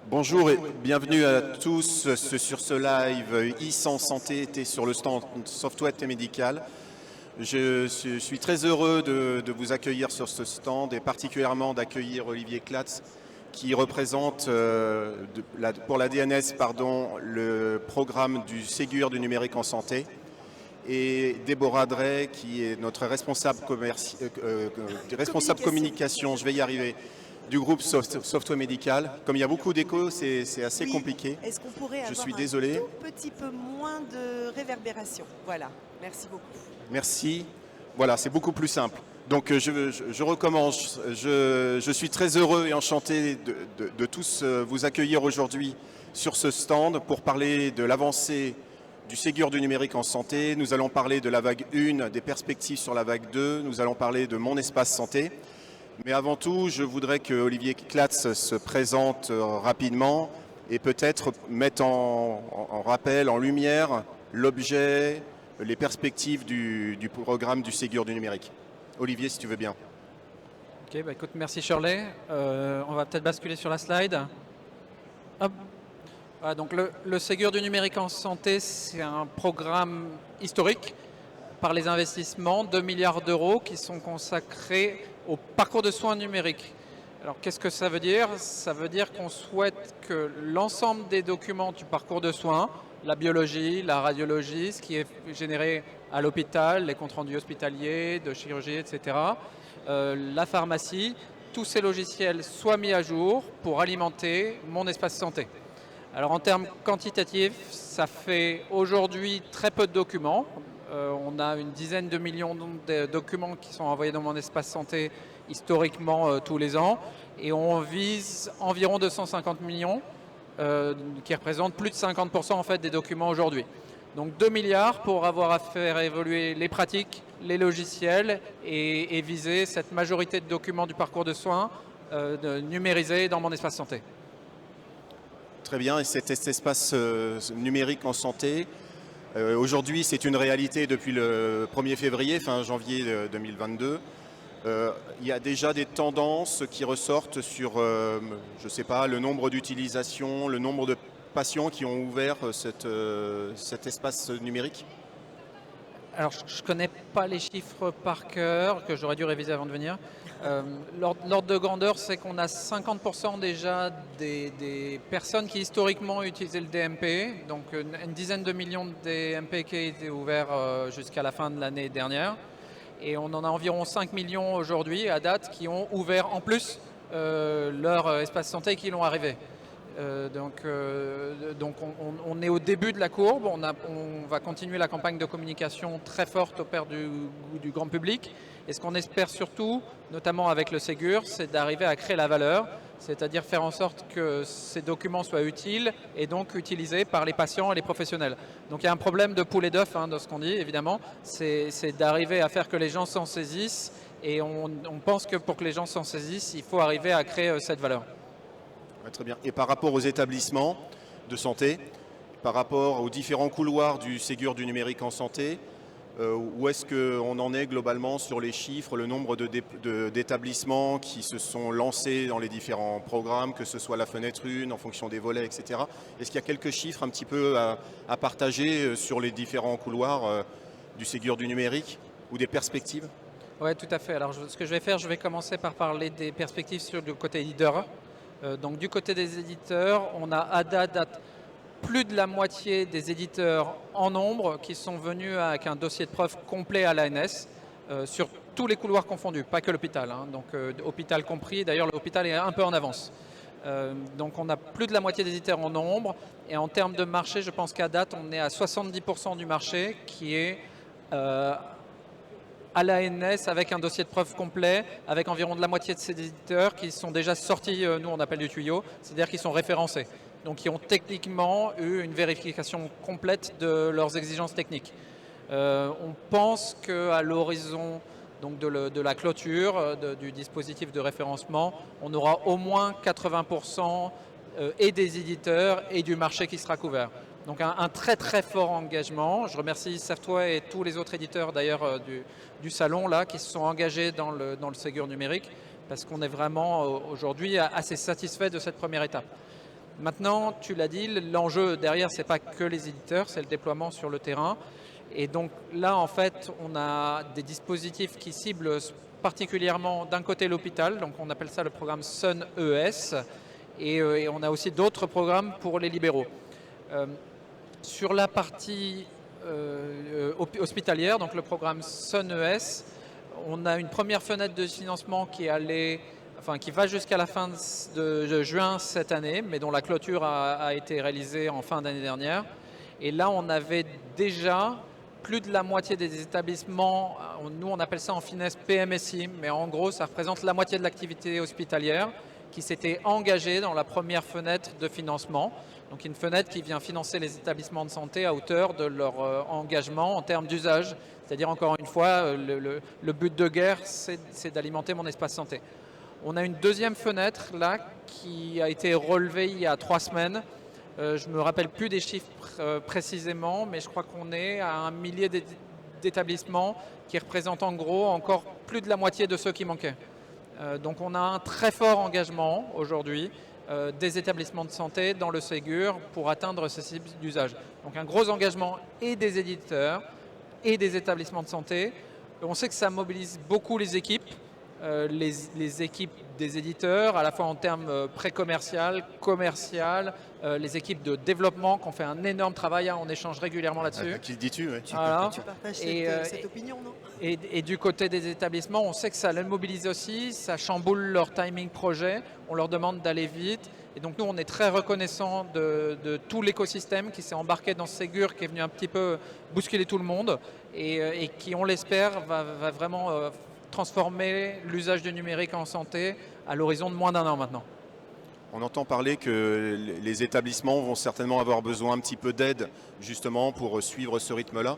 Bonjour et bienvenue à tous sur ce live e-sans santé était sur le stand Software et Médical. Je suis très heureux de vous accueillir sur ce stand et particulièrement d'accueillir Olivier Klatz qui représente pour la DNS le programme du Ségur du numérique en santé, et Déborah Drey qui est notre responsable communication, je vais y arriver, du groupe Software Médical. Comme il y a beaucoup d'échos, c'est assez compliqué. Est-ce qu'on pourrait avoir suis désolé. un tout petit peu moins de réverbération? Voilà, merci beaucoup. Merci. Voilà, c'est beaucoup plus simple. Donc je recommence. Je suis très heureux et enchanté de tous vous accueillir aujourd'hui sur ce stand pour parler de l'avancée du Ségur du numérique en santé. Nous allons parler de la vague 1, des perspectives sur la vague 2. Nous allons parler de mon espace santé. Mais avant tout, je voudrais que Olivier Klatz se présente rapidement et peut-être mette en rappel, en lumière, l'objet, les perspectives du programme du Ségur du numérique. Olivier, si tu veux bien. Ok, bah écoute, merci Shirley. On va peut-être basculer sur la slide. Hop. Voilà, donc le Ségur du numérique en santé, c'est un programme historique par les investissements, 2 milliards d'euros qui sont consacrés au parcours de soins numérique. Alors qu'est-ce que ça veut dire? Ça veut dire qu'on souhaite que l'ensemble des documents du parcours de soins, la biologie, la radiologie, ce qui est généré à l'hôpital, les comptes rendus hospitaliers, de chirurgie, etc., la pharmacie, tous ces logiciels soient mis à jour pour alimenter mon espace santé. Alors en termes quantitatifs, ça fait aujourd'hui très peu de documents. On a une dizaine de millions de documents qui sont envoyés dans mon espace santé historiquement tous les ans. Et on vise environ 250 millions, qui représentent plus de 50% en fait des documents aujourd'hui. Donc 2 milliards pour avoir à faire évoluer les pratiques, les logiciels et viser cette majorité de documents du parcours de soins numérisés dans mon espace santé. Très bien, et cet espace numérique en santé, aujourd'hui c'est une réalité depuis le 1er février, fin janvier 2022. Il y a déjà des tendances qui ressortent sur, je ne sais pas, le nombre d'utilisations, le nombre de patients qui ont ouvert cet espace numérique. Alors, je ne connais pas les chiffres par cœur, que j'aurais dû réviser avant de venir. L'ordre de grandeur, c'est qu'on a 50% déjà des personnes qui historiquement utilisaient le DMP, donc une dizaine de millions de DMP qui ont été ouverts jusqu'à la fin de l'année dernière. Et on en a environ 5 millions aujourd'hui, à date, qui ont ouvert en plus leur espace santé et qui l'ont arrivé. Donc on est au début de la courbe, on va continuer la campagne de communication très forte auprès du grand public. Et ce qu'on espère surtout, notamment avec le Ségur, c'est d'arriver à créer la valeur, c'est-à-dire faire en sorte que ces documents soient utiles et donc utilisés par les patients et les professionnels. Donc il y a un problème de poule et d'œuf dans ce qu'on dit, évidemment, c'est d'arriver à faire que les gens s'en saisissent et on pense que pour que les gens s'en saisissent, il faut arriver à créer cette valeur. Très bien. Et par rapport aux établissements de santé, par rapport aux différents couloirs du Ségur du numérique en santé, où est-ce qu'on en est globalement sur les chiffres, le nombre d'établissements qui se sont lancés dans les différents programmes, que ce soit la fenêtre 1 en fonction des volets, etc. Est-ce qu'il y a quelques chiffres un petit peu à partager sur les différents couloirs du Ségur du numérique ou des perspectives? Oui, tout à fait. Alors ce que je vais faire, je vais commencer par parler des perspectives sur le côté éditeur. Donc du côté des éditeurs, on a à date plus de la moitié des éditeurs en nombre qui sont venus avec un dossier de preuve complet à l'ANS sur tous les couloirs confondus, pas que l'hôpital, donc hôpital compris. D'ailleurs, l'hôpital est un peu en avance. Donc on a plus de la moitié des éditeurs en nombre et en termes de marché, je pense qu'à date, on est à 70% du marché qui est à l'ANS avec un dossier de preuve complet, avec environ de la moitié de ces éditeurs qui sont déjà sortis, nous on appelle du tuyau, c'est-à-dire qui sont référencés, donc qui ont techniquement eu une vérification complète de leurs exigences techniques. On pense qu'à l'horizon donc de la clôture du dispositif de référencement, on aura au moins 80% et des éditeurs et du marché qui sera couvert. Donc un très très fort engagement. Je remercie Software et tous les autres éditeurs d'ailleurs du salon là, qui se sont engagés dans le Ségur numérique parce qu'on est vraiment aujourd'hui assez satisfait de cette première étape. Maintenant, tu l'as dit, l'enjeu derrière, ce n'est pas que les éditeurs, c'est le déploiement sur le terrain. Et donc là, en fait, on a des dispositifs qui ciblent particulièrement d'un côté l'hôpital, donc on appelle ça le programme SUN-ES, et on a aussi d'autres programmes pour les libéraux. Sur la partie hospitalière, donc le programme SUN-ES, on a une première fenêtre de financement qui va jusqu'à la fin de juin cette année, mais dont la clôture a été réalisée en fin d'année dernière. Et là, on avait déjà plus de la moitié des établissements, nous on appelle ça en finesse PMSI, mais en gros ça représente la moitié de l'activité hospitalière qui s'était engagée dans la première fenêtre de financement. Donc une fenêtre qui vient financer les établissements de santé à hauteur de leur engagement en termes d'usage. C'est-à-dire encore une fois, le but de guerre, c'est d'alimenter mon espace santé. On a une deuxième fenêtre là qui a été relevée il y a 3 semaines. Je ne me rappelle plus des chiffres précisément, mais je crois qu'on est à 1 millier d'établissements qui représentent en gros encore plus de la moitié de ceux qui manquaient. Donc on a un très fort engagement aujourd'hui des établissements de santé dans le Ségur pour atteindre ces cibles d'usage. Donc un gros engagement et des éditeurs et des établissements de santé. On sait que ça mobilise beaucoup les équipes. Les équipes des éditeurs, à la fois en termes pré-commercial, commercial, les équipes de développement qui ont fait un énorme travail, on échange régulièrement là-dessus. À qui le dis-tu, ouais. Voilà. Tu partages cette opinion, non? Et du côté des établissements, on sait que ça les mobilise aussi, ça chamboule leur timing projet, on leur demande d'aller vite. Et donc nous, on est très reconnaissants de tout l'écosystème qui s'est embarqué dans ce Ségur, qui est venu un petit peu bousculer tout le monde et qui, on l'espère, va vraiment transformer l'usage du numérique en santé à l'horizon de moins d'1 an maintenant. On entend parler que les établissements vont certainement avoir besoin un petit peu d'aide justement pour suivre ce rythme-là.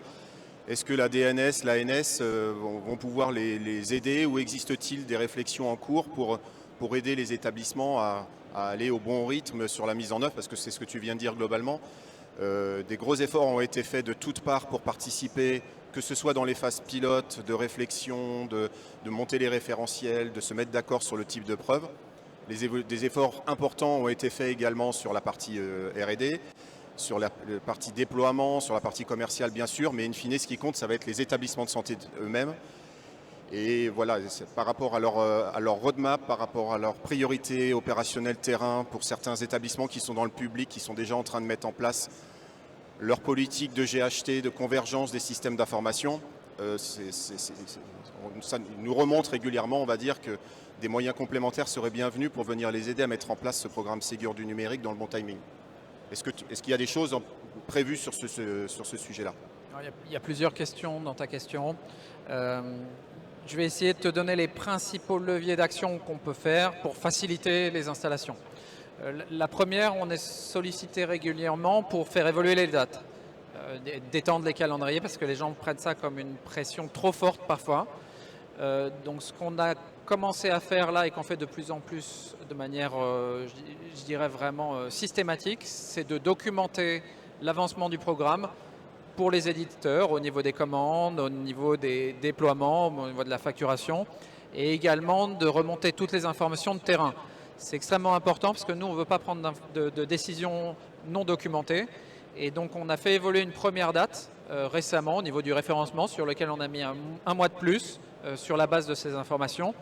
Est-ce que la DNS, l'ANS vont pouvoir les aider ou existe-t-il des réflexions en cours pour aider les établissements à aller au bon rythme sur la mise en œuvre? Parce que c'est ce que tu viens de dire globalement. Des gros efforts ont été faits de toutes parts pour participer, que ce soit dans les phases pilotes, de réflexion, de monter les référentiels, de se mettre d'accord sur le type de preuve. Des efforts importants ont été faits également sur la partie R&D, sur la partie déploiement, sur la partie commerciale bien sûr, mais in fine, ce qui compte, ça va être les établissements de santé eux-mêmes. Et voilà, par rapport à leur roadmap, par rapport à leurs priorités opérationnelles terrain, pour certains établissements qui sont dans le public, qui sont déjà en train de mettre en place leur politique de GHT, de convergence des systèmes d'information, ça nous remonte régulièrement, on va dire, que des moyens complémentaires seraient bienvenus pour venir les aider à mettre en place ce programme Ségur du numérique dans le bon timing. Est-ce qu'il y a des choses prévues sur ce sujet-là? Il y a plusieurs questions dans ta question. Je vais essayer de te donner les principaux leviers d'action qu'on peut faire pour faciliter les installations. La première, on est sollicité régulièrement pour faire évoluer les dates, d'étendre les calendriers parce que les gens prennent ça comme une pression trop forte parfois. Donc ce qu'on a commencé à faire là et qu'on fait de plus en plus de manière, je dirais vraiment systématique, c'est de documenter l'avancement du programme pour les éditeurs au niveau des commandes, au niveau des déploiements, au niveau de la facturation et également de remonter toutes les informations de terrain. C'est extrêmement important parce que nous, on ne veut pas prendre de décisions non documentées. Et donc, on a fait évoluer une première date récemment au niveau du référencement sur lequel on a mis un mois de plus sur la base de ces informations.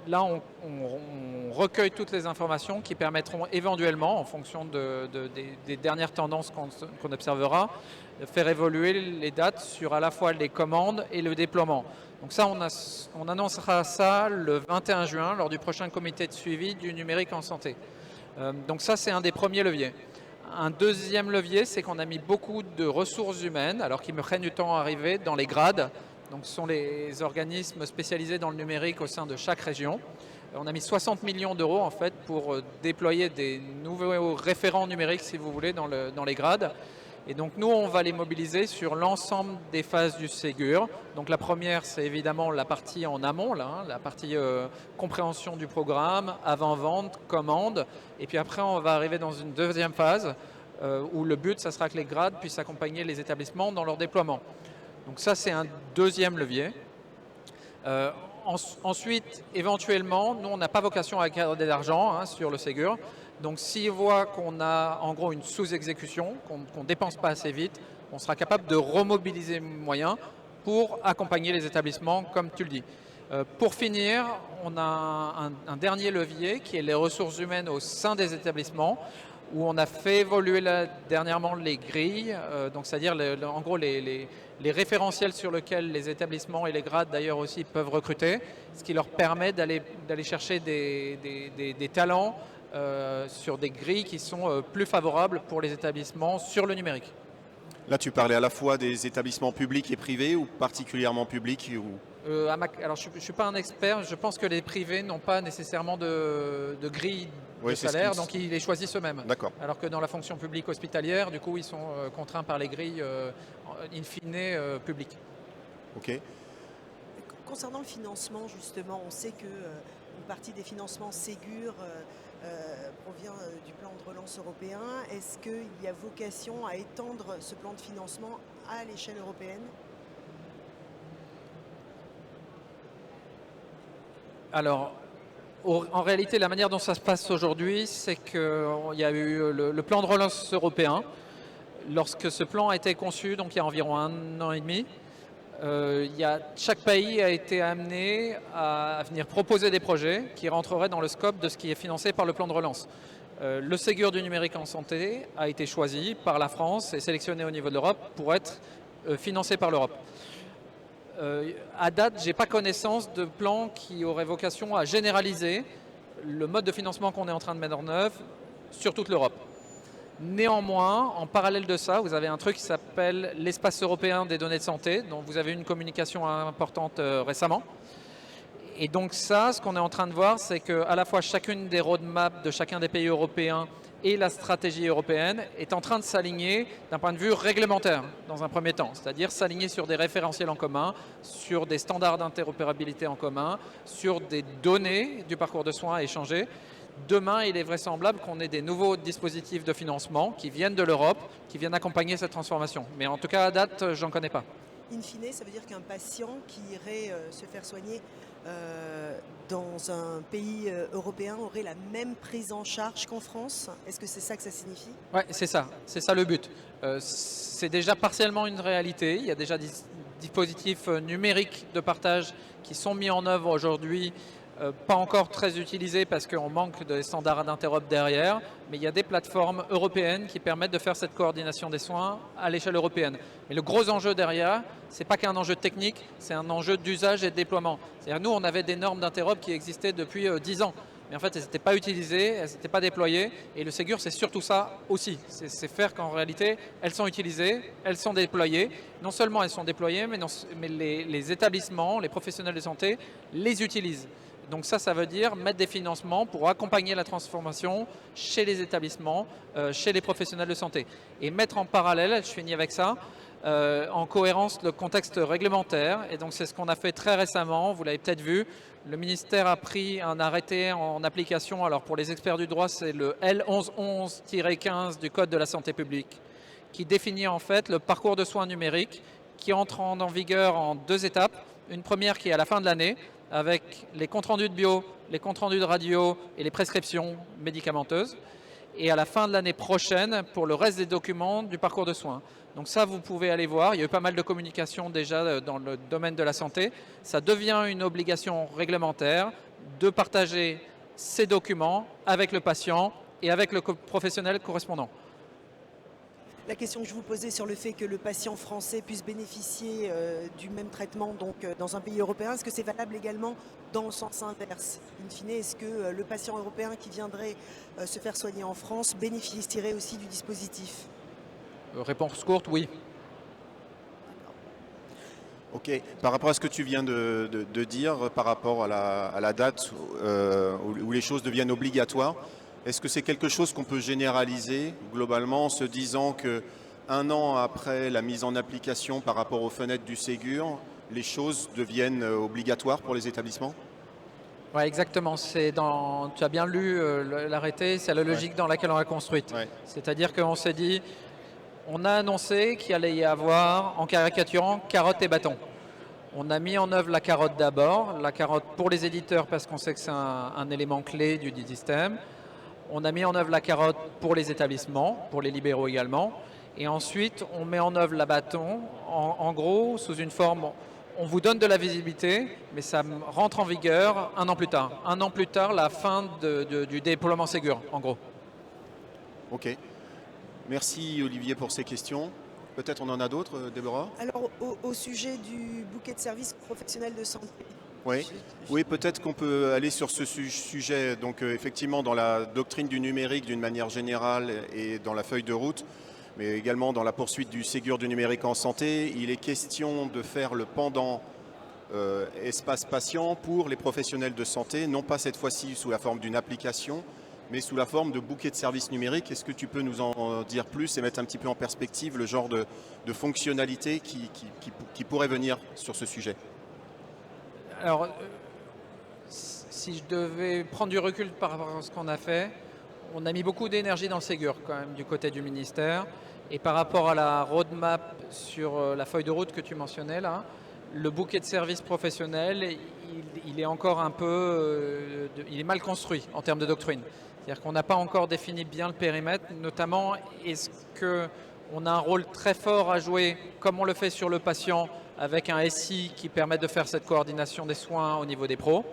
Là, on recueille toutes les informations qui permettront éventuellement, en fonction des dernières tendances qu'on observera, de faire évoluer les dates sur à la fois les commandes et le déploiement. Donc ça, on annoncera ça le 21 juin lors du prochain comité de suivi du numérique en santé. Donc ça, c'est un des premiers leviers. Un deuxième levier, c'est qu'on a mis beaucoup de ressources humaines, alors qu'ils me prennent du temps à arriver, dans les grades. Donc ce sont les organismes spécialisés dans le numérique au sein de chaque région. On a mis 60 millions d'euros en fait pour déployer des nouveaux référents numériques, si vous voulez, dans les grades. Et donc nous, on va les mobiliser sur l'ensemble des phases du Ségur. Donc la première, c'est évidemment la partie en amont, là, la partie compréhension du programme, avant-vente, commande. Et puis après, on va arriver dans une deuxième phase où le but, ça sera que les grades puissent accompagner les établissements dans leur déploiement. Donc ça, c'est un deuxième levier. Ensuite, éventuellement, nous, on n'a pas vocation à garder d'argent sur le Ségur. Donc, s'ils voient qu'on a en gros une sous-exécution, qu'on ne dépense pas assez vite, on sera capable de remobiliser moyens pour accompagner les établissements, comme tu le dis. Pour finir, on a un dernier levier qui est les ressources humaines au sein des établissements, où on a fait évoluer dernièrement les grilles, donc c'est-à-dire en gros les référentiels sur lesquels les établissements et les grades d'ailleurs aussi peuvent recruter, ce qui leur permet d'aller chercher des talents sur des grilles qui sont plus favorables pour les établissements sur le numérique. Là, tu parlais à la fois des établissements publics et privés ou particulièrement publics Alors, je ne suis pas un expert, je pense que les privés n'ont pas nécessairement de grille de salaire, donc ils les choisissent eux-mêmes. D'accord. Alors que dans la fonction publique hospitalière, du coup, ils sont contraints par les grilles in fine publiques. Ok. Concernant le financement, justement, on sait qu'une partie des financements Ségur provient du plan de relance européen. Est-ce qu'il y a vocation à étendre ce plan de financement à l'échelle européenne ? Alors, en réalité, la manière dont ça se passe aujourd'hui, c'est qu'il y a eu le plan de relance européen. Lorsque ce plan a été conçu, donc il y a environ 1 an et demi, chaque pays a été amené à venir proposer des projets qui rentreraient dans le scope de ce qui est financé par le plan de relance. Le Ségur du numérique en santé a été choisi par la France et sélectionné au niveau de l'Europe pour être financé par l'Europe. À date, je n'ai pas connaissance de plan qui aurait vocation à généraliser le mode de financement qu'on est en train de mettre en œuvre sur toute l'Europe. Néanmoins, en parallèle de ça, vous avez un truc qui s'appelle l'espace européen des données de santé, dont vous avez eu une communication importante récemment. Et donc ça, ce qu'on est en train de voir, c'est qu'à la fois chacune des roadmaps de chacun des pays européens et la stratégie européenne est en train de s'aligner d'un point de vue réglementaire dans un premier temps, c'est-à-dire s'aligner sur des référentiels en commun, sur des standards d'interopérabilité en commun, sur des données du parcours de soins échangées. Demain, il est vraisemblable qu'on ait des nouveaux dispositifs de financement qui viennent de l'Europe, qui viennent accompagner cette transformation. Mais en tout cas, à date, j'en connais pas. In fine, ça veut dire qu'un patient qui irait se faire soigner dans un pays européen aurait la même prise en charge qu'en France? Est-ce que c'est ça que ça signifie? Oui, c'est ça le but. C'est déjà partiellement une réalité. Il y a déjà des dispositifs numériques de partage qui sont mis en œuvre aujourd'hui, pas encore très utilisés parce qu'on manque de standards d'interop derrière, mais il y a des plateformes européennes qui permettent de faire cette coordination des soins à l'échelle européenne. Mais le gros enjeu derrière, ce n'est pas qu'un enjeu technique, c'est un enjeu d'usage et de déploiement. C'est-à-dire nous, on avait des normes d'interop qui existaient depuis 10 ans. Mais en fait, elles n'étaient pas utilisées, elles n'étaient pas déployées. Et le Ségur, c'est surtout ça aussi. C'est faire qu'en réalité, elles sont utilisées, elles sont déployées. Non seulement elles sont déployées, mais les établissements, les professionnels de santé les utilisent. Donc ça veut dire mettre des financements pour accompagner la transformation chez les établissements, chez les professionnels de santé. Et mettre en parallèle, je finis avec ça, en cohérence le contexte réglementaire. Et donc c'est ce qu'on a fait très récemment, vous l'avez peut-être vu. Le ministère a pris un arrêté en application, alors pour les experts du droit, c'est le L1111-15 du Code de la santé publique, qui définit en fait le parcours de soins numériques qui entre en vigueur en 2 étapes. Une première qui est à la fin de l'année, avec les comptes rendus de bio, les comptes rendus de radio et les prescriptions médicamenteuses. Et à la fin de l'année prochaine, pour le reste des documents du parcours de soins. Donc ça, vous pouvez aller voir. Il y a eu pas mal de communication déjà dans le domaine de la santé. Ça devient une obligation réglementaire de partager ces documents avec le patient et avec le professionnel correspondant. La question que je vous posais sur le fait que le patient français puisse bénéficier du même traitement dans un pays européen, est-ce que c'est valable également dans le sens inverse? In fine, est-ce que le patient européen qui viendrait se faire soigner en France bénéficierait aussi du dispositif? Réponse courte, oui. Ok, par rapport à ce que tu viens de dire, par rapport à la date où les choses deviennent obligatoires, est-ce que c'est quelque chose qu'on peut généraliser globalement en se disant qu'un an après la mise en application par rapport aux fenêtres du Ségur, les choses deviennent obligatoires pour les établissements? Oui, exactement. Tu as bien lu l'arrêté, c'est la logique dans laquelle on l'a construite. Ouais. C'est-à-dire qu'on s'est dit, on a annoncé qu'il allait y avoir, en caricaturant, carotte et bâton. On a mis en œuvre la carotte d'abord, la carotte pour les éditeurs parce qu'on sait que c'est un élément clé du système. On a mis en œuvre la carotte pour les établissements, pour les libéraux également. Et ensuite, on met en œuvre la bâton, en gros, sous une forme, on vous donne de la visibilité, mais ça rentre en vigueur un an plus tard. Un an plus tard, la fin du déploiement Ségur, en gros. Ok. Merci Olivier pour ces questions. Peut-être on en a d'autres, Déborah? Alors, au sujet du bouquet de services professionnels de santé. Oui, oui, peut-être qu'on peut aller sur ce sujet. Donc effectivement, dans la doctrine du numérique d'une manière générale et dans la feuille de route, mais également dans la poursuite du Ségur du numérique en santé, il est question de faire le pendant espace patient pour les professionnels de santé, non pas cette fois-ci sous la forme d'une application, mais sous la forme de bouquet de services numériques. Est-ce que tu peux nous en dire plus et mettre un petit peu en perspective le genre de fonctionnalités qui pourraient venir sur ce sujet? Alors, si je devais prendre du recul par rapport à ce qu'on a fait, on a mis beaucoup d'énergie dans le Ségur quand même du côté du ministère. Et par rapport à la roadmap sur la feuille de route que tu mentionnais là, le bouquet de services professionnels, il est encore un peu, il est mal construit en termes de doctrine. C'est-à-dire qu'on n'a pas encore défini bien le périmètre, notamment est-ce qu'on a un rôle très fort à jouer, comme on le fait sur le patient, avec un SI qui permet de faire cette coordination des soins au niveau des pros.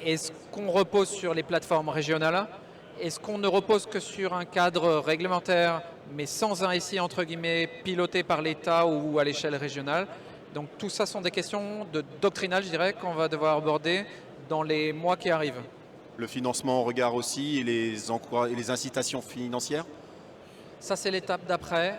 Est-ce qu'on repose sur les plateformes régionales? Est-ce qu'on ne repose que sur un cadre réglementaire, mais sans un SI entre guillemets piloté par l'État ou à l'échelle régionale? Donc tout ça sont des questions de doctrinal, je dirais, qu'on va devoir aborder dans les mois qui arrivent. Le financement au regard aussi et les incitations financières? Ça, c'est l'étape d'après.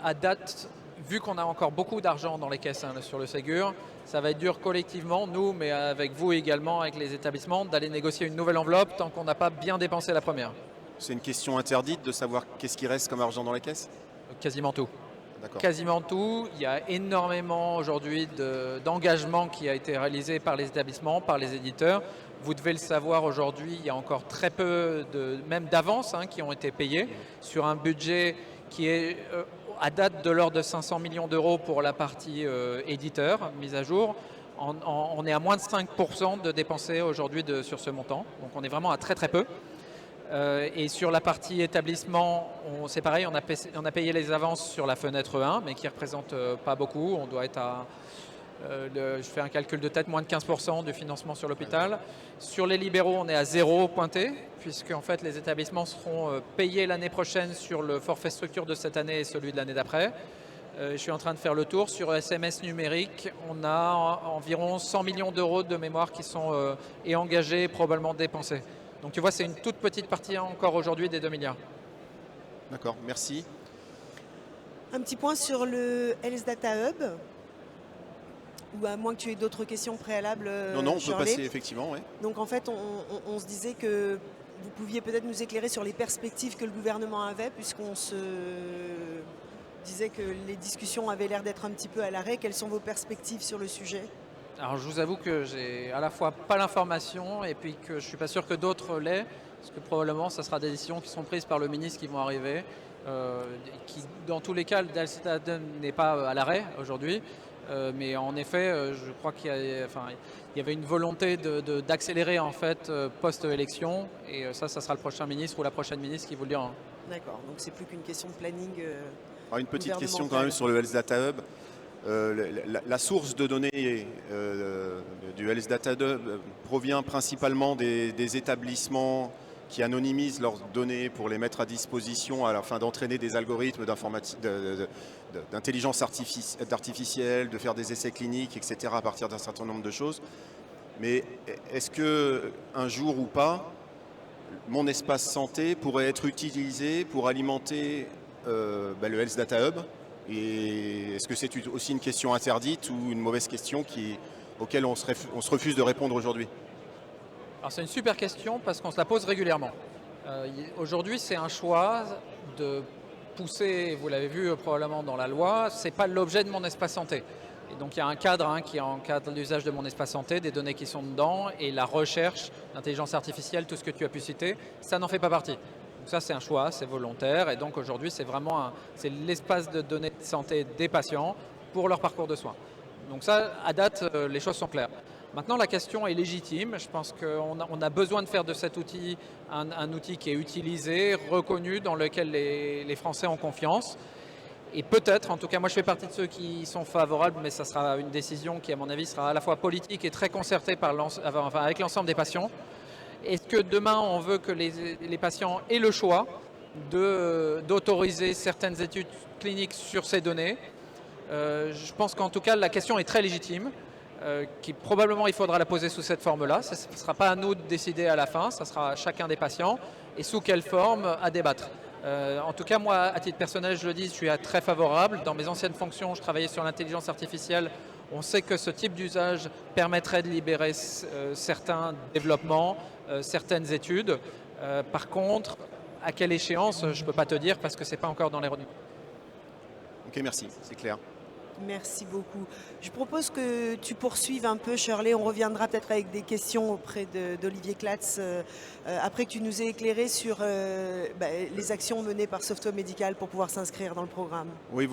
À date, vu qu'on a encore beaucoup d'argent dans les caisses sur le Ségur, ça va être dur collectivement, nous, mais avec vous également, avec les établissements, d'aller négocier une nouvelle enveloppe tant qu'on n'a pas bien dépensé la première. C'est une question interdite de savoir qu'est-ce qui reste comme argent dans les caisses? Quasiment tout. D'accord. Quasiment tout. Il y a énormément aujourd'hui d'engagement qui a été réalisé par les établissements, par les éditeurs. Vous devez le savoir aujourd'hui, il y a encore très peu même d'avances qui ont été payées sur un budget qui est à date de l'ordre de 500 millions d'euros pour la partie éditeur, mise à jour. On est à moins de 5% de dépensés aujourd'hui sur ce montant. Donc on est vraiment à très très peu. Et sur la partie établissement, c'est pareil, on a payé les avances sur la fenêtre 1, mais qui ne représente pas beaucoup. On doit être à, je fais un calcul de tête, moins de 15% du financement sur l'hôpital. Sur les libéraux, on est à 0 pointé, puisque en fait, les établissements seront payés l'année prochaine sur le forfait structure de cette année et celui de l'année d'après. Je suis en train de faire le tour. Sur SMS numérique, on a environ 100 millions d'euros de mémoire qui sont engagés et probablement dépensés. Donc tu vois, c'est une toute petite partie encore aujourd'hui des 2 milliards. D'accord, merci. Un petit point sur le Health Data Hub, ou à moins que tu aies d'autres questions préalables. Non, on peut Shirley. passer effectivement, oui. Donc en fait, on se disait que vous pouviez peut-être nous éclairer sur les perspectives que le gouvernement avait, puisqu'on se disait que les discussions avaient l'air d'être un petit peu à l'arrêt. Quelles sont vos perspectives sur le sujet ? Alors je vous avoue que j'ai à la fois pas l'information et puis que je suis pas sûr que d'autres l'aient, parce que probablement ça sera des décisions qui sont prises par le ministre qui vont arriver, qui dans tous les cas, le Health n'est pas à l'arrêt aujourd'hui, mais en effet, je crois qu'il y avait une volonté d'accélérer en fait post-élection, et ça sera le prochain ministre ou la prochaine ministre qui vous le dira. D'accord, donc c'est plus qu'une question de planning. Alors, une petite question quand même sur le Health Data Hub. La source de données du Health Data Hub provient principalement des établissements qui anonymisent leurs données pour les mettre à disposition afin d'entraîner des algorithmes d'intelligence artificielle, de faire des essais cliniques, etc. à partir d'un certain nombre de choses. Mais est-ce que un jour ou pas, mon espace santé pourrait être utilisé pour alimenter le Health Data Hub? Et est-ce que c'est aussi une question interdite ou une mauvaise question auquel on se refuse de répondre aujourd'hui? Alors c'est une super question parce qu'on se la pose régulièrement. Aujourd'hui, c'est un choix de pousser, vous l'avez vu probablement dans la loi, ce n'est pas l'objet de mon espace santé. Et donc il y a un cadre qui encadre l'usage de mon espace santé, des données qui sont dedans, et la recherche, l'intelligence artificielle, tout ce que tu as pu citer, ça n'en fait pas partie. Donc ça, c'est un choix, c'est volontaire, et donc aujourd'hui, c'est vraiment c'est l'espace de données de santé des patients pour leur parcours de soins. Donc ça, à date, les choses sont claires. Maintenant, la question est légitime. Je pense qu'on a besoin de faire de cet outil un outil qui est utilisé, reconnu, dans lequel les Français ont confiance. Et peut-être, en tout cas, moi je fais partie de ceux qui sont favorables, mais ça sera une décision qui, à mon avis, sera à la fois politique et très concertée avec l'ensemble des patients. Est-ce que demain, on veut que les patients aient le choix d'autoriser certaines études cliniques sur ces données? Je pense qu'en tout cas, la question est très légitime. Qui probablement il faudra la poser sous cette forme-là. Ce ne sera pas à nous de décider à la fin, ça sera à chacun des patients. Et sous quelle forme, à débattre. En tout cas, moi, à titre personnel, je le dis, je suis très favorable. Dans mes anciennes fonctions, je travaillais sur l'intelligence artificielle. On sait que ce type d'usage permettrait de libérer certains développements, certaines études. Par contre, à quelle échéance, je ne peux pas te dire parce que ce n'est pas encore dans les roadmaps. Ok, merci, c'est clair. Merci beaucoup. Je propose que tu poursuives un peu, Shirley. On reviendra peut-être avec des questions auprès d'Olivier Klatz après que tu nous aies éclairé sur les actions menées par Software Medical pour pouvoir s'inscrire dans le programme. Oui,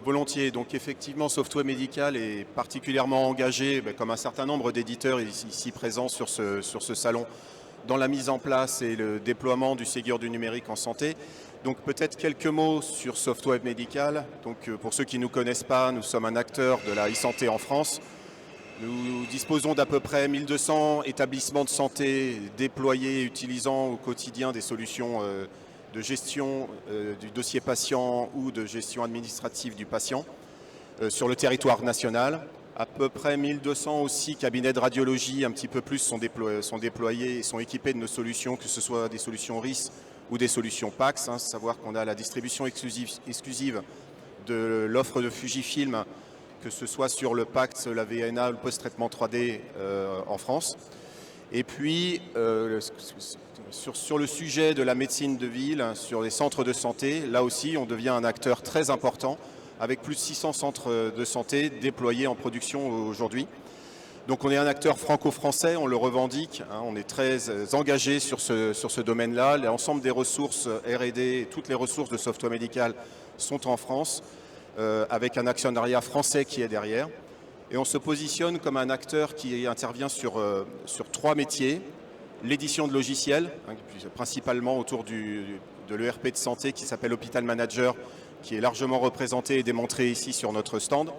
volontiers. Donc effectivement, Software Medical est particulièrement engagé, comme un certain nombre d'éditeurs ici présents sur ce salon, dans la mise en place et le déploiement du Ségur du numérique en santé. Donc peut-être quelques mots sur Software Medical. Donc pour ceux qui ne nous connaissent pas, nous sommes un acteur de la e-santé en France. Nous disposons d'à peu près 1200 établissements de santé déployés, utilisant au quotidien des solutions de gestion du dossier patient ou de gestion administrative du patient sur le territoire national. À peu près 1200 aussi cabinets de radiologie, un petit peu plus, sont déployés et sont équipés de nos solutions, que ce soit des solutions RIS ou des solutions PACS, savoir qu'on a la distribution exclusive de l'offre de Fujifilm, que ce soit sur le PACS, la VNA ou le post-traitement 3D en France. Et puis, sur le sujet de la médecine de ville, sur les centres de santé, là aussi, on devient un acteur très important, avec plus de 600 centres de santé déployés en production aujourd'hui. Donc on est un acteur franco-français, on le revendique, on est très engagé sur ce domaine-là. L'ensemble des ressources R&D, toutes les ressources de Software Medical sont en France, avec un actionnariat français qui est derrière. Et on se positionne comme un acteur qui intervient sur 3 métiers. L'édition de logiciels, principalement autour de l'ERP de santé qui s'appelle Hospital Manager, qui est largement représenté et démontré ici sur notre stand.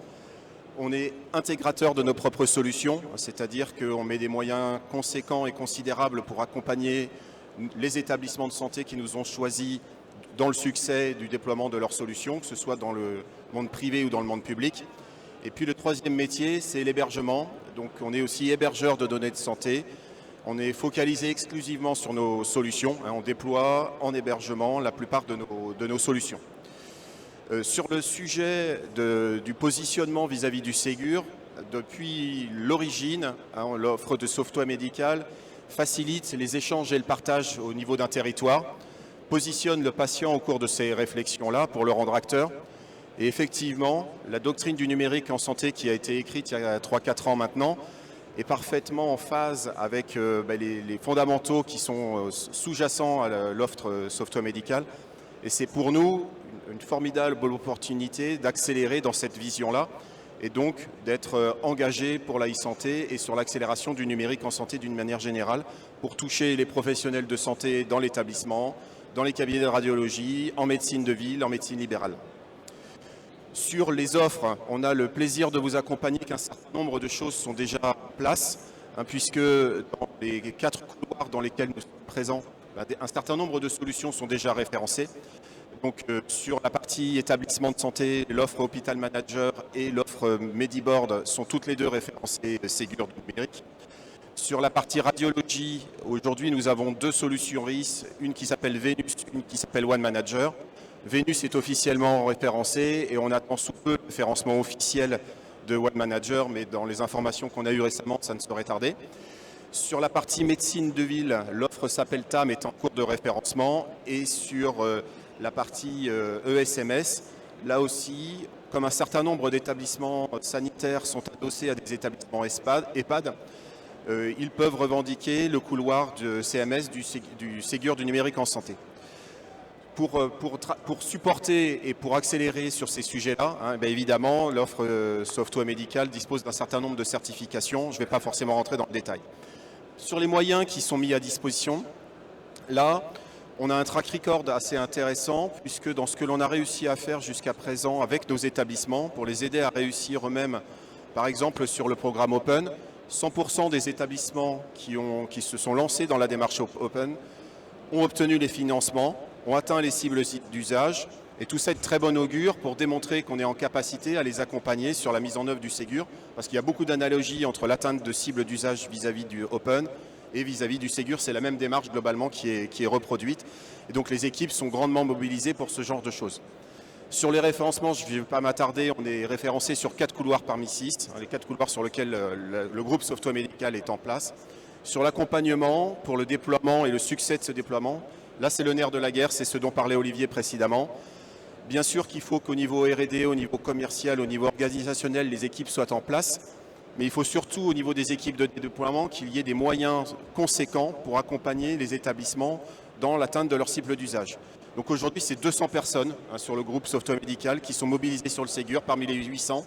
On est intégrateur de nos propres solutions, c'est-à-dire qu'on met des moyens conséquents et considérables pour accompagner les établissements de santé qui nous ont choisis dans le succès du déploiement de leurs solutions, que ce soit dans le monde privé ou dans le monde public. Et puis le 3e métier, c'est l'hébergement. Donc on est aussi hébergeur de données de santé. On est focalisé exclusivement sur nos solutions. On déploie en hébergement la plupart de nos solutions. Sur le sujet du positionnement vis-à-vis du Ségur, depuis l'origine, l'offre de Software Medical facilite les échanges et le partage au niveau d'un territoire, positionne le patient au cours de ces réflexions-là pour le rendre acteur. Et effectivement, la doctrine du numérique en santé qui a été écrite il y a 3-4 ans maintenant est parfaitement en phase avec les fondamentaux qui sont sous-jacents à l'offre Software Medical. Et c'est pour nous une formidable opportunité d'accélérer dans cette vision-là et donc d'être engagé pour la e-santé et sur l'accélération du numérique en santé d'une manière générale pour toucher les professionnels de santé dans l'établissement, dans les cabinets de radiologie, en médecine de ville, en médecine libérale. Sur les offres, on a le plaisir de vous accompagner qu'un certain nombre de choses sont déjà en place, puisque dans les 4 couloirs dans lesquels nous sommes présents, un certain nombre de solutions sont déjà référencées. Donc sur la partie établissement de santé, l'offre Hospital Manager et l'offre Mediboard sont toutes les deux référencées Ségur du numérique. Sur la partie radiologie, aujourd'hui nous avons 2 solutions RIS, une qui s'appelle Venus, une qui s'appelle One Manager. Venus est officiellement référencé et on attend sous peu le référencement officiel de One Manager, mais dans les informations qu'on a eues récemment, ça ne saurait tarder. Sur la partie médecine de ville, l'offre s'appelle TAM est en cours de référencement et sur la partie ESMS, là aussi, comme un certain nombre d'établissements sanitaires sont adossés à des établissements EHPAD, ils peuvent revendiquer le couloir de CMS du Ségur du numérique en santé. Pour supporter et pour accélérer sur ces sujets-là, hein, bien évidemment, l'offre Software Medical dispose d'un certain nombre de certifications. Je ne vais pas forcément rentrer dans le détail. Sur les moyens qui sont mis à disposition, là, on a un track record assez intéressant, puisque dans ce que l'on a réussi à faire jusqu'à présent avec nos établissements, pour les aider à réussir eux-mêmes, par exemple sur le programme Open, 100% des établissements qui se sont lancés dans la démarche Open ont obtenu les financements, ont atteint les cibles d'usage, et tout ça est de très bon augure pour démontrer qu'on est en capacité à les accompagner sur la mise en œuvre du Ségur, parce qu'il y a beaucoup d'analogies entre l'atteinte de cibles d'usage vis-à-vis du Open et vis-à-vis du Ségur. C'est la même démarche globalement qui est reproduite, et donc les équipes sont grandement mobilisées pour ce genre de choses. Sur les référencements, je ne vais pas m'attarder, on est référencé sur 4 couloirs parmi 6, les 4 couloirs sur lesquels le groupe Software Medical est en place. Sur l'accompagnement, pour le déploiement et le succès de ce déploiement, là c'est le nerf de la guerre, c'est ce dont parlait Olivier précédemment. Bien sûr qu'il faut qu'au niveau R&D, au niveau commercial, au niveau organisationnel, les équipes soient en place, mais il faut surtout au niveau des équipes de déploiement qu'il y ait des moyens conséquents pour accompagner les établissements dans l'atteinte de leur cible d'usage. Donc aujourd'hui, c'est 200 personnes sur le groupe Software Medical qui sont mobilisées sur le Ségur parmi les 800.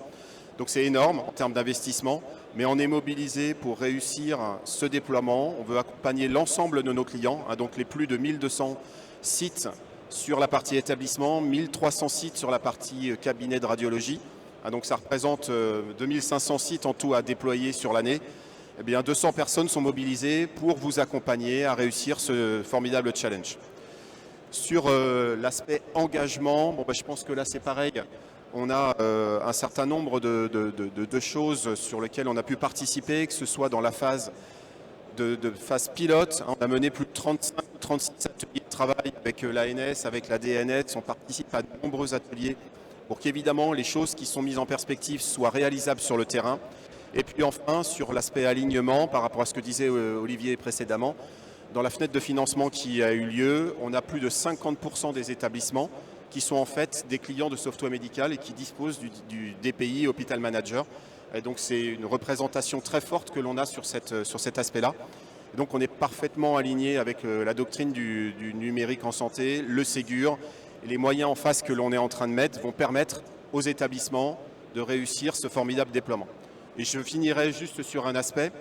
Donc c'est énorme en termes d'investissement, mais on est mobilisé pour réussir ce déploiement. On veut accompagner l'ensemble de nos clients, donc les plus de 1200 sites sur la partie établissement, 1300 sites sur la partie cabinet de radiologie. Donc ça représente 2500 sites en tout à déployer sur l'année. Eh bien, 200 personnes sont mobilisées pour vous accompagner à réussir ce formidable challenge. Sur l'aspect engagement, je pense que là c'est pareil. On a un certain nombre de choses sur lesquelles on a pu participer, que ce soit dans la phase phase pilote. On a mené plus de 35 ou 36 ateliers de travail avec l'ANS, avec la DNS. On participe à de nombreux ateliers pour qu'évidemment les choses qui sont mises en perspective soient réalisables sur le terrain. Et puis enfin, sur l'aspect alignement, par rapport à ce que disait Olivier précédemment, dans la fenêtre de financement qui a eu lieu, on a plus de 50% des établissements qui sont en fait des clients de Software Medical et qui disposent du DPI Hospital Manager. Et donc c'est une représentation très forte que l'on a sur cet aspect-là. Et donc on est parfaitement aligné avec la doctrine du numérique en santé, le Ségur, et les moyens en face que l'on est en train de mettre vont permettre aux établissements de réussir ce formidable déploiement. Et je finirai juste sur un aspect.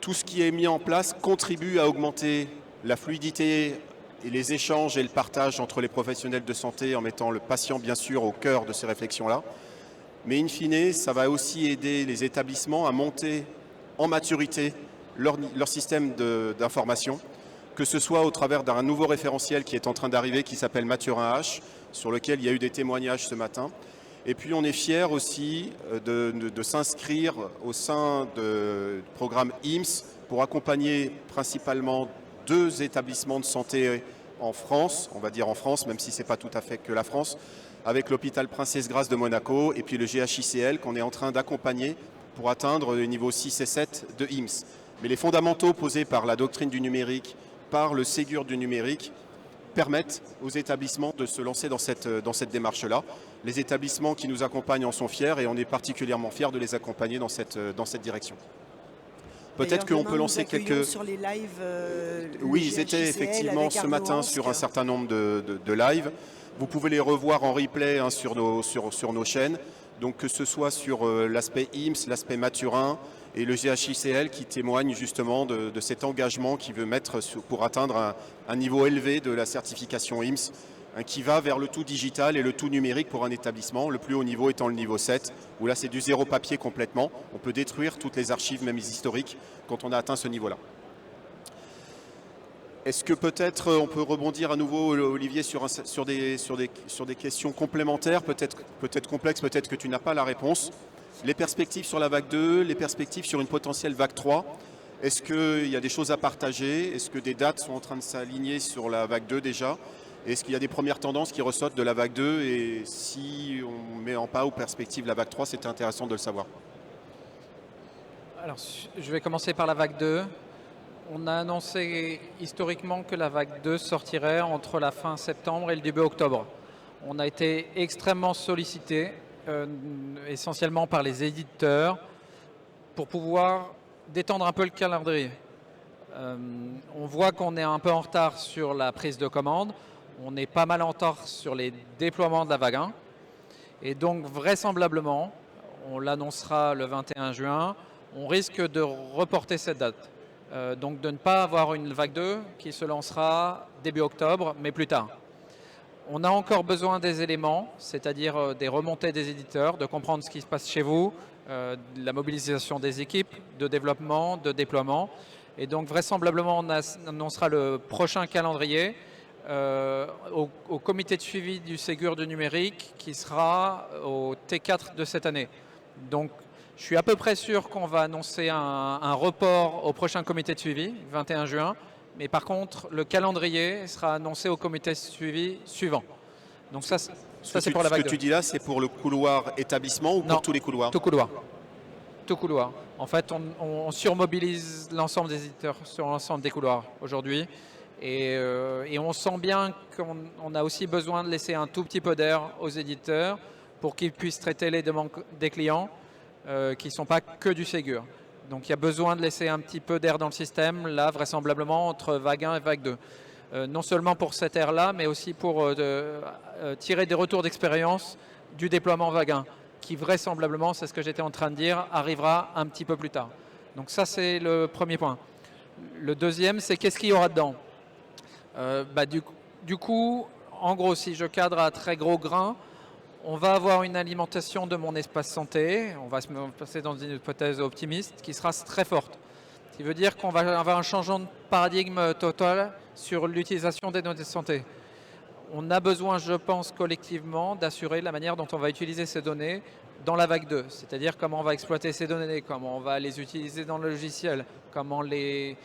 Tout ce qui est mis en place contribue à augmenter la fluidité et les échanges et le partage entre les professionnels de santé en mettant le patient bien sûr au cœur de ces réflexions-là. Mais in fine, ça va aussi aider les établissements à monter en maturité leur système d'information, que ce soit au travers d'un nouveau référentiel qui est en train d'arriver qui s'appelle Mathurin H, sur lequel il y a eu des témoignages ce matin. Et puis on est fiers aussi de s'inscrire au sein du programme IMSS pour accompagner principalement 2 établissements de santé en France, on va dire en France, même si ce n'est pas tout à fait que la France, avec l'hôpital Princesse Grace de Monaco et puis le GHICL qu'on est en train d'accompagner pour atteindre les niveaux 6 et 7 de IMSS. Mais les fondamentaux posés par la doctrine du numérique, par le Ségur du numérique, permettent aux établissements de se lancer dans cette démarche-là. Les établissements qui nous accompagnent en sont fiers et on est particulièrement fiers de les accompagner dans cette direction. Peut-être qu'on peut lancer quelques... Sur les lives, oui, ils étaient effectivement ce matin sur un certain nombre de lives. Vous pouvez les revoir en replay sur nos chaînes. Donc que ce soit sur l'aspect IMSS, l'aspect Mathurin et le GHICL qui témoignent justement de cet engagement qu'il veut mettre pour atteindre un niveau élevé de la certification IMSS, qui va vers le tout digital et le tout numérique pour un établissement, le plus haut niveau étant le niveau 7, où là c'est du zéro papier complètement. On peut détruire toutes les archives, même les historiques, quand on a atteint ce niveau-là. Est-ce que peut-être on peut rebondir à nouveau, Olivier, sur des questions complémentaires, peut-être complexes, peut-être que tu n'as pas la réponse. Les perspectives sur la vague 2, les perspectives sur une potentielle vague 3, est-ce qu'il y a des choses à partager? Est-ce que des dates sont en train de s'aligner sur la vague 2 déjà? Est-ce qu'il y a des premières tendances qui ressortent de la vague 2? Et si on met en pas aux perspectives la vague 3, c'était intéressant de le savoir. Alors, je vais commencer par la vague 2. On a annoncé historiquement que la vague 2 sortirait entre la fin septembre et le début octobre. On a été extrêmement sollicité, essentiellement par les éditeurs, pour pouvoir détendre un peu le calendrier. On voit qu'on est un peu en retard sur la prise de commande. On est pas mal en retard sur les déploiements de la vague 1. Et donc vraisemblablement, on l'annoncera le 21 juin, on risque de reporter cette date. Donc de ne pas avoir une vague 2 qui se lancera début octobre, mais plus tard. On a encore besoin des éléments, c'est-à-dire des remontées des éditeurs, de comprendre ce qui se passe chez vous, de la mobilisation des équipes, de développement, de déploiement. Et donc vraisemblablement, on annoncera le prochain calendrier au comité de suivi du Ségur du numérique qui sera au T4 de cette année. Donc je suis à peu près sûr qu'on va annoncer un report au prochain comité de suivi, 21 juin. Mais par contre, le calendrier sera annoncé au comité de suivi suivant. Donc ça c'est pour la vague 2. Ce que tu dis là, c'est pour le couloir établissement ou pour tous les couloirs? Tout couloir. Tout couloir. En fait, on surmobilise l'ensemble des éditeurs sur l'ensemble des couloirs aujourd'hui. Et on sent bien qu'on a aussi besoin de laisser un tout petit peu d'air aux éditeurs pour qu'ils puissent traiter les demandes des clients qui ne sont pas que du Ségur. Donc il y a besoin de laisser un petit peu d'air dans le système, là vraisemblablement entre vague 1 et vague 2. Non seulement pour cette air-là, mais aussi pour tirer des retours d'expérience du déploiement vague 1, qui vraisemblablement, c'est ce que j'étais en train de dire, arrivera un petit peu plus tard. Donc ça c'est le premier point. Le deuxième, c'est qu'est-ce qu'il y aura dedans? Du coup, en gros, si je cadre à très gros grains, on va avoir une alimentation de mon espace santé, on va se passer dans une hypothèse optimiste, qui sera très forte. Ce qui veut dire qu'on va avoir un changement de paradigme total sur l'utilisation des données de santé. On a besoin, je pense, collectivement, d'assurer la manière dont on va utiliser ces données dans la vague 2. C'est-à-dire comment on va exploiter ces données, comment on va les utiliser dans le logiciel, comment les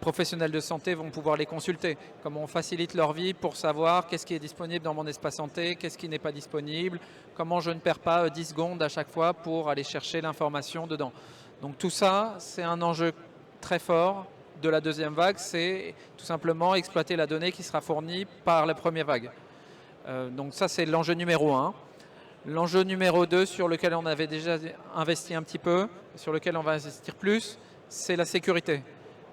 professionnels de santé vont pouvoir les consulter, comment on facilite leur vie pour savoir qu'est-ce qui est disponible dans mon espace santé, qu'est-ce qui n'est pas disponible, comment je ne perds pas 10 secondes à chaque fois pour aller chercher l'information dedans. Donc tout ça, c'est un enjeu très fort de la deuxième vague, c'est tout simplement exploiter la donnée qui sera fournie par la première vague. Donc ça, c'est l'enjeu numéro 1. L'enjeu numéro 2, sur lequel on avait déjà investi un petit peu, sur lequel on va investir plus, c'est la sécurité.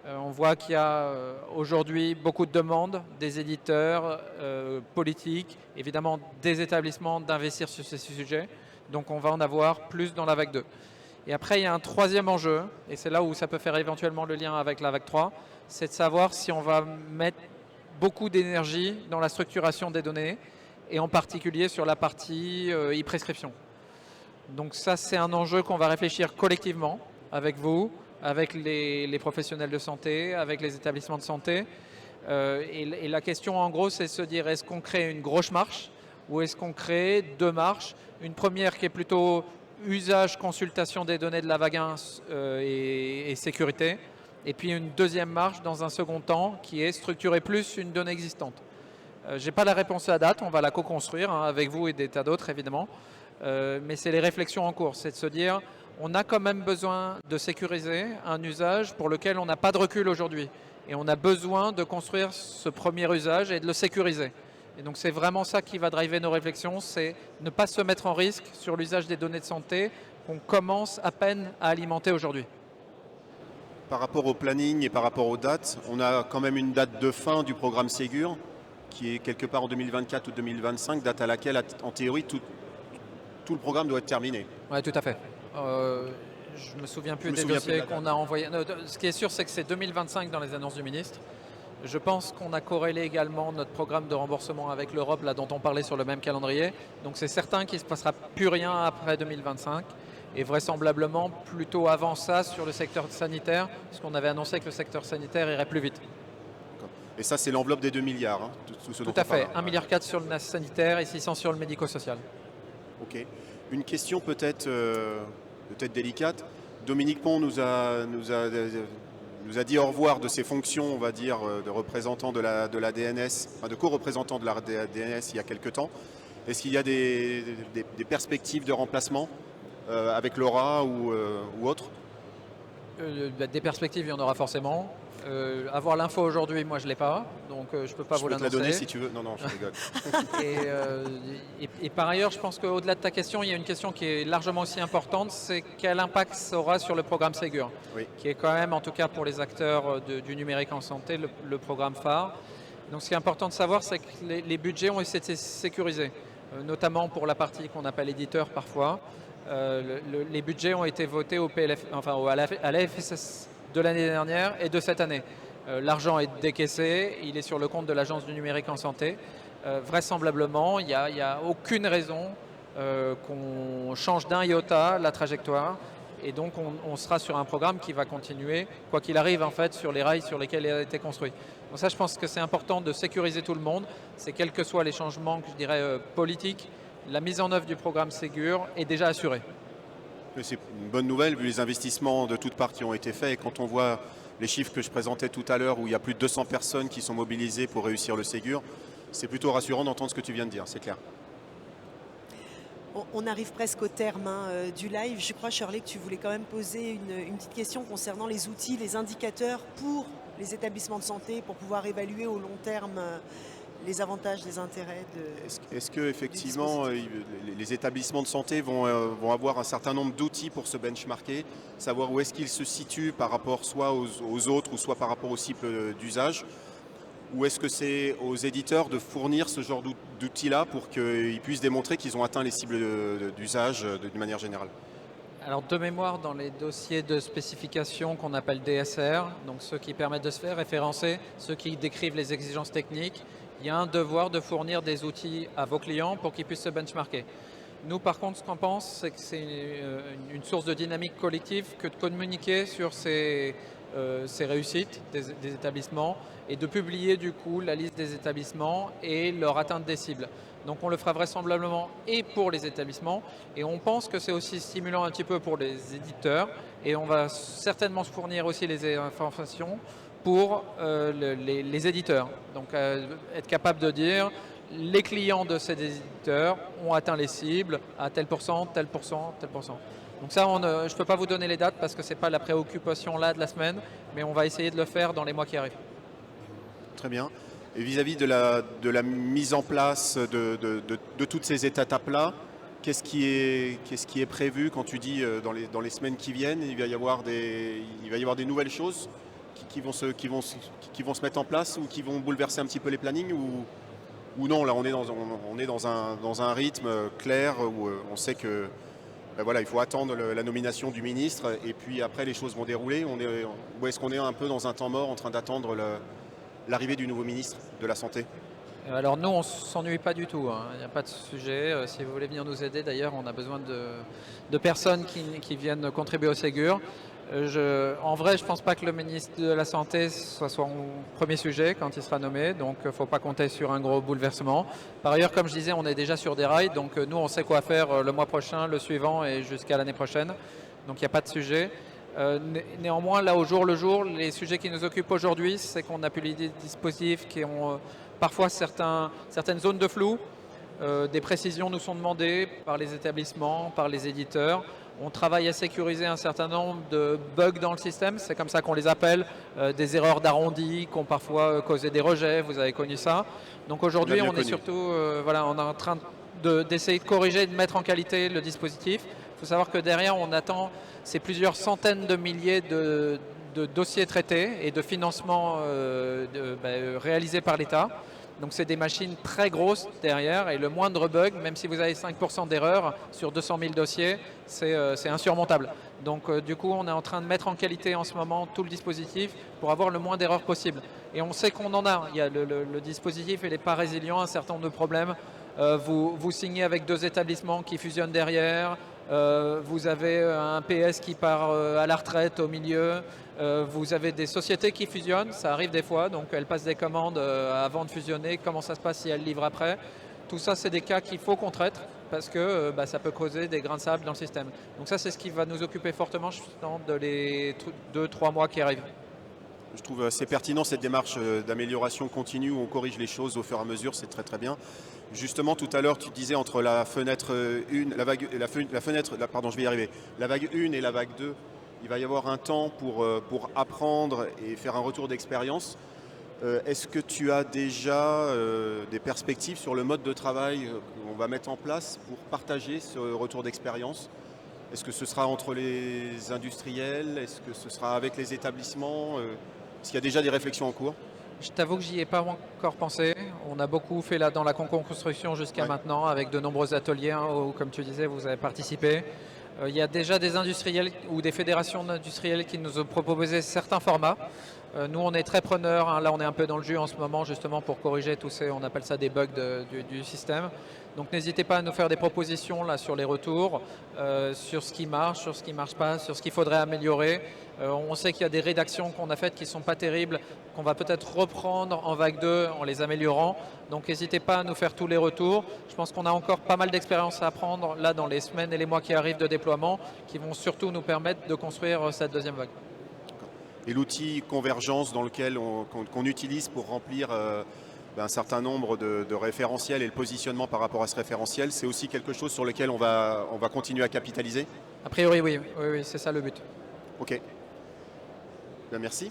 On voit qu'il y a aujourd'hui beaucoup de demandes des éditeurs, politiques, évidemment des établissements d'investir sur ces sujets. Donc on va en avoir plus dans la vague 2. Et après, il y a un troisième enjeu, et c'est là où ça peut faire éventuellement le lien avec la vague 3, c'est de savoir si on va mettre beaucoup d'énergie dans la structuration des données, et en particulier sur la partie e-prescription. Donc ça, c'est un enjeu qu'on va réfléchir collectivement avec vous, avec les professionnels de santé, avec les établissements de santé. Et la question, en gros, c'est de se dire, est-ce qu'on crée une grosse marche ou est-ce qu'on crée deux marches? Une première qui est plutôt usage, consultation des données de la vague 1 et sécurité. Et puis une deuxième marche dans un second temps qui est structurer plus une donnée existante. Je n'ai pas la réponse à la date, on va la co-construire avec vous et des tas d'autres évidemment. Mais c'est les réflexions en cours, c'est de se dire on a quand même besoin de sécuriser un usage pour lequel on n'a pas de recul aujourd'hui. Et on a besoin de construire ce premier usage et de le sécuriser. Et donc c'est vraiment ça qui va driver nos réflexions, c'est ne pas se mettre en risque sur l'usage des données de santé qu'on commence à peine à alimenter aujourd'hui. Par rapport au planning et par rapport aux dates, on a quand même une date de fin du programme Ségur qui est quelque part en 2024 ou 2025, date à laquelle, en théorie, tout le programme doit être terminé. Oui, tout à fait. Je ne me souviens plus des dossiers qu'on a envoyés. Ce qui est sûr, c'est que c'est 2025 dans les annonces du ministre. Je pense qu'on a corrélé également notre programme de remboursement avec l'Europe, là dont on parlait sur le même calendrier. Donc c'est certain qu'il ne se passera plus rien après 2025 et vraisemblablement plutôt avant ça sur le secteur sanitaire, parce qu'on avait annoncé que le secteur sanitaire irait plus vite. Et ça, c'est l'enveloppe des 2 milliards. Hein, tout à fait, 1,4 milliard sur le sanitaire et 600 sur le médico-social. Ok. Une question peut-être délicate. Dominique Pont nous a dit au revoir de ses fonctions, on va dire, de représentant de la DNS, enfin de co-représentant de la DNS il y a quelques temps. Est-ce qu'il y a des perspectives de remplacement avec Laura ou autre? Des perspectives, il y en aura forcément. Avoir l'info aujourd'hui, moi je ne l'ai pas, donc je ne peux pas vous l'annoncer. Je peux te la donner si tu veux. Non, je rigole. et par ailleurs, je pense qu'au-delà de ta question, il y a une question qui est largement aussi importante, c'est quel impact ça aura sur le programme Ségur, qui est quand même, en tout cas pour les acteurs du numérique en santé, le programme phare. Donc ce qui est important de savoir, c'est que les budgets ont été sécurisés, notamment pour la partie qu'on appelle éditeur parfois. Les budgets ont été votés au PLF, enfin à la FSS de l'année dernière et de cette année. L'argent est décaissé, il est sur le compte de l'Agence du numérique en santé. Vraisemblablement, il n'y a aucune raison qu'on change d'un iota la trajectoire. Et donc on sera sur un programme qui va continuer, quoi qu'il arrive en fait, sur les rails sur lesquels il a été construit. Donc ça, je pense que c'est important de sécuriser tout le monde. C'est quels que soient les changements, que je dirais, politiques, la mise en œuvre du programme Ségur est déjà assurée. C'est une bonne nouvelle vu les investissements de toutes parts qui ont été faits. Et quand on voit les chiffres que je présentais tout à l'heure, où il y a plus de 200 personnes qui sont mobilisées pour réussir le Ségur, c'est plutôt rassurant d'entendre ce que tu viens de dire, c'est clair. On arrive presque au terme du live. Je crois, Shirley, que tu voulais quand même poser une petite question concernant les outils, les indicateurs pour les établissements de santé, pour pouvoir évaluer au long terme les avantages, les intérêts de... Est-ce que effectivement les établissements de santé vont avoir un certain nombre d'outils pour se benchmarker, savoir où est-ce qu'ils se situent par rapport soit aux autres ou soit par rapport aux cibles d'usage? Ou est-ce que c'est aux éditeurs de fournir ce genre d'outils-là pour qu'ils puissent démontrer qu'ils ont atteint les cibles d'usage d'une manière générale? Alors de mémoire, dans les dossiers de spécification qu'on appelle DSR, donc ceux qui permettent de se faire référencer, ceux qui décrivent les exigences techniques, il y a un devoir de fournir des outils à vos clients pour qu'ils puissent se benchmarker. Nous, par contre, ce qu'on pense, c'est que c'est une source de dynamique collective que de communiquer sur ces réussites des établissements et de publier du coup la liste des établissements et leur atteinte des cibles. Donc on le fera vraisemblablement et pour les établissements et on pense que c'est aussi stimulant un petit peu pour les éditeurs et on va certainement se fournir aussi les informations pour les éditeurs. Donc être capable de dire les clients de ces éditeurs ont atteint les cibles à tel pourcent, tel pourcent, tel pourcent. Donc ça, je ne peux pas vous donner les dates parce que ce n'est pas la préoccupation là de la semaine, mais on va essayer de le faire dans les mois qui arrivent. Très bien. Et vis-à-vis de la mise en place de toutes ces étapes-là, qu'est-ce qui est prévu quand tu dis dans les semaines qui viennent, il va y avoir des nouvelles choses qui vont se mettre en place ou qui vont bouleverser un petit peu les plannings ou non, là on est dans un rythme clair où on sait que voilà, il faut attendre la nomination du ministre et puis après les choses vont dérouler. Ou est-ce qu'on est un peu dans un temps mort en train d'attendre l'arrivée du nouveau ministre de la Santé? Alors nous, on ne s'ennuie pas du tout, hein. Il n'y a pas de sujet. Si vous voulez venir nous aider, d'ailleurs, on a besoin de personnes qui viennent contribuer au Ségur. En vrai, je ne pense pas que le ministre de la Santé soit son premier sujet quand il sera nommé, donc il ne faut pas compter sur un gros bouleversement. Par ailleurs, comme je disais, on est déjà sur des rails, donc nous, on sait quoi faire le mois prochain, le suivant et jusqu'à l'année prochaine. Donc il n'y a pas de sujet. Néanmoins, là, au jour le jour, les sujets qui nous occupent aujourd'hui, c'est qu'on a publié des dispositifs qui ont parfois certaines zones de flou. Des précisions nous sont demandées par les établissements, par les éditeurs. On travaille à sécuriser un certain nombre de bugs dans le système, c'est comme ça qu'on les appelle, des erreurs d'arrondi qui ont parfois causé des rejets, vous avez connu ça. Donc aujourd'hui, on est surtout on est en train d'essayer de corriger, de mettre en qualité le dispositif. Il faut savoir que derrière, on attend plusieurs centaines de milliers de dossiers traités et de financements réalisés par l'État. Donc c'est des machines très grosses derrière et le moindre bug, même si vous avez 5% d'erreur sur 200 000 dossiers, c'est insurmontable. Donc du coup, on est en train de mettre en qualité en ce moment tout le dispositif pour avoir le moins d'erreurs possible. Et on sait qu'on en a. Il y a le dispositif, il n'est pas résilient à un certain nombre de problèmes. Vous signez avec 2 établissements qui fusionnent derrière. Vous avez un PS qui part à la retraite au milieu. Vous avez des sociétés qui fusionnent, ça arrive des fois, donc elles passent des commandes avant de fusionner. Comment ça se passe si elles livrent après? Tout ça, c'est des cas qu'il faut qu'on traite parce que ça peut causer des grains de sable dans le système. Donc ça, c'est ce qui va nous occuper fortement dans les 2-3 mois qui arrivent. Je trouve assez pertinent cette démarche d'amélioration continue où on corrige les choses au fur et à mesure, c'est très très bien. Justement, tout à l'heure, tu disais entre la fenêtre 1, la vague 1 et la vague 2, il va y avoir un temps pour apprendre et faire un retour d'expérience. Est-ce que tu as déjà des perspectives sur le mode de travail qu'on va mettre en place pour partager ce retour d'expérience? Est-ce que ce sera entre les industriels? Est-ce que ce sera avec les établissements? Est-ce qu'il y a déjà des réflexions en cours? Je t'avoue que j'y ai pas encore pensé. On a beaucoup fait là dans la construction jusqu'à maintenant avec de nombreux ateliers hein, où, comme tu disais, vous avez participé. Il y a déjà des industriels ou des fédérations d'industriels qui nous ont proposé certains formats. Nous, on est très preneurs. Hein. Là, on est un peu dans le jus en ce moment, justement, pour corriger tous ces, on appelle ça des bugs du système. Donc, n'hésitez pas à nous faire des propositions là sur les retours, sur ce qui marche, sur ce qui ne marche pas, sur ce qu'il faudrait améliorer. On sait qu'il y a des rédactions qu'on a faites qui ne sont pas terribles, qu'on va peut-être reprendre en vague 2 en les améliorant. Donc, n'hésitez pas à nous faire tous les retours. Je pense qu'on a encore pas mal d'expérience à apprendre là dans les semaines et les mois qui arrivent de déploiement, qui vont surtout nous permettre de construire cette deuxième vague. Et l'outil convergence dans lequel qu'on utilise pour remplir un certain nombre de référentiels et le positionnement par rapport à ce référentiel, c'est aussi quelque chose sur lequel on va continuer à capitaliser? A priori, oui, c'est ça le but. Ok. Bien, merci.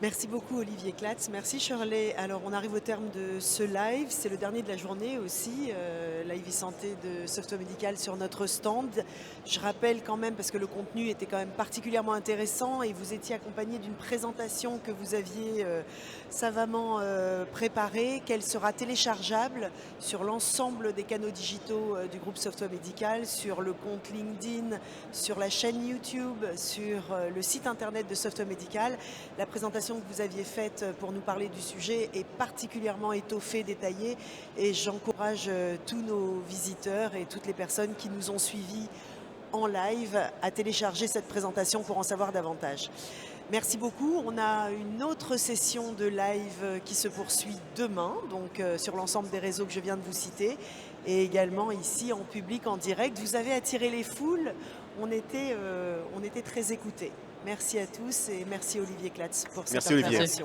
Merci beaucoup Olivier Clatz, merci Shirley. Alors on arrive au terme de ce live, c'est le dernier de la journée aussi, live e-santé de Software Médical sur notre stand. Je rappelle quand même, parce que le contenu était quand même particulièrement intéressant et vous étiez accompagné d'une présentation que vous aviez savamment préparée, qu'elle sera téléchargeable sur l'ensemble des canaux digitaux du groupe Software Médical, sur le compte LinkedIn, sur la chaîne YouTube, sur le site internet de Software Médical. La présentation que vous aviez faite pour nous parler du sujet est particulièrement étoffée, détaillée et j'encourage tous nos visiteurs et toutes les personnes qui nous ont suivis en live à télécharger cette présentation pour en savoir davantage. Merci beaucoup. On a une autre session de live qui se poursuit demain, donc sur l'ensemble des réseaux que je viens de vous citer et également ici en public, en direct. Vous avez attiré les foules, on était très écoutés. Merci à tous et merci Olivier Clatz pour cette intervention. Olivier.